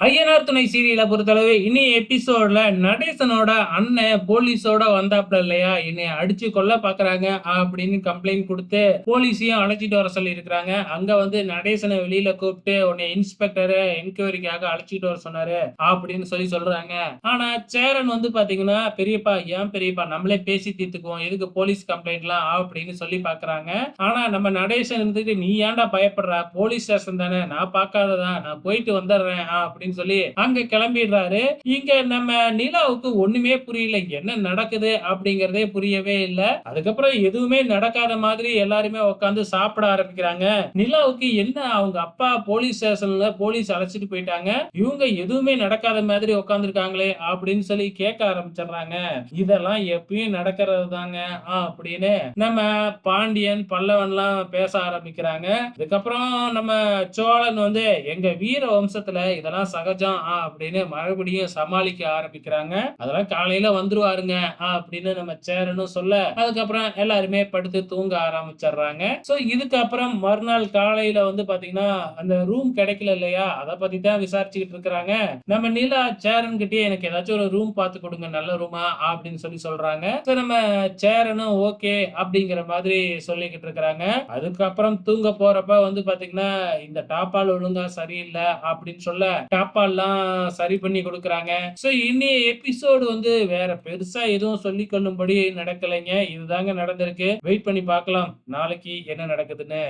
ஐயனார் துணை சீரியல பொறுத்தளவு இனி எபிசோட்ல நடேசனோட அண்ணன் போலீஸோட வந்தாப்ல இல்லையா, என்னைய அடிச்சு கொல்ல பாக்குறாங்க அப்படின்னு கம்ப்ளைண்ட் கொடுத்து போலீஸையும் அழைச்சிட்டு வர சொல்லி இருக்கிறாங்க. அங்க வந்து நடேசனை வெளியில கூப்பிட்டு உன்னை இன்ஸ்பெக்டர் என்கொயரிக்காக அழைச்சிட்டு வர சொன்னாரு அப்படின்னு சொல்றாங்க. ஆனா சேரன் வந்து பாத்தீங்கன்னா, பெரியப்பா ஏன் பெரியப்பா நம்மளே பேசி தீர்த்துக்குவோம், எதுக்கு போலீஸ் கம்ப்ளைண்ட்லாம் அப்படின்னு சொல்லி பாக்குறாங்க. ஆனா நம்ம நடேசன் இருந்துட்டு நீ ஏன்டா பயப்படுற, போலீஸ் ஸ்டேஷன் தானே, நான் பார்க்காததா, நான் போயிட்டு வந்துடுறேன் அப்படின்னு சொல்லி அங்க கிளம்பிடுறாரு. இங்க நம்ம நிலாவுக்கு ஒண்ணுமே புரியல, என்ன நடக்குது அப்படிங்கறதே புரியவே இல்ல. அதுக்கப்புறம் எதுவுமே நடக்காத மாதிரி எல்லாருமே உட்கார்ந்து சாப்பிட ஆரம்பிக்கிறாங்க. நிலாவுக்கு என்ன அவங்க அப்பா போலீஸ் ஸ்டேஷன்ல போலீஸ் அழைச்சிட்டு போயிட்டாங்க, இவங்க எதுவுமே நடக்காத மாதிரி உட்கார்ந்துருக்காங்களே அப்படின்னு சொல்லி கேட்க ஆரம்பிச்சிடுறாங்க. இதெல்லாம் எப்பயும் நடக்கிறது தாங்க அப்படின்னு நம்ம பாண்டியன் பல்லவன்லாம் பேச ஆரம்பிக்கிறாங்க. அதுக்கப்புறம் நம்ம சோழன் வந்து எங்க வீர வம்சத்துல இதெல்லாம் சகஜம் அப்படின்னு மறுபடியும் சமாளிக்க ஆரம்பிக்கிறாங்க. அதெல்லாம் காலையில வந்துருவாருங்க அப்படின்னு நம்ம சேரனும் சொல்ல, அதுக்கப்புறம் எல்லாருமே படுத்து தூங்க ஆரம்பிச்சிடுறாங்க. சோ இதுக்கப்புறம் மறுநாள் காலையில வந்து பாத்தீங்கன்னா அந்த ரூம் கிடைக்கல இல்லையா, அத பத்தி தான் விசாரிச்சுக்கிட்டு இருக்கிறாங்க. நம்ம நிலா சேரன் கிட்டயே எனக்கு ஏதாச்சும் ஒரு ரூம் பார்த்து கொடுங்க, நல்ல ரூமா அப்படின்னு சொல்றாங்க. சோ நம்ம சேரனும் ஓகே அப்படிங்கிற மாதிரி சொல்லிக்கிட்டு இருக்கிறாங்க. அதுக்கப்புறம் தூங்க போறப்ப வந்து பாத்தீங்கன்னா இந்த டாப்பால் ஒழுங்கா சரியில்லை அப்படின்னு சொல்ல டாப்பால்லாம் சரி பண்ணி கொடுக்குறாங்க. சோ இன்னைய எபிசோடு வந்து வேற பெருசா எதுவும் சொல்லிக் கொள்ளும்படி நடக்கலைங்க. இதுதாங்க நடந்திருக்கு. வெயிட் பண்ணி பார்க்கலாம் நாளைக்கு என்ன நடக்குதுன்னு.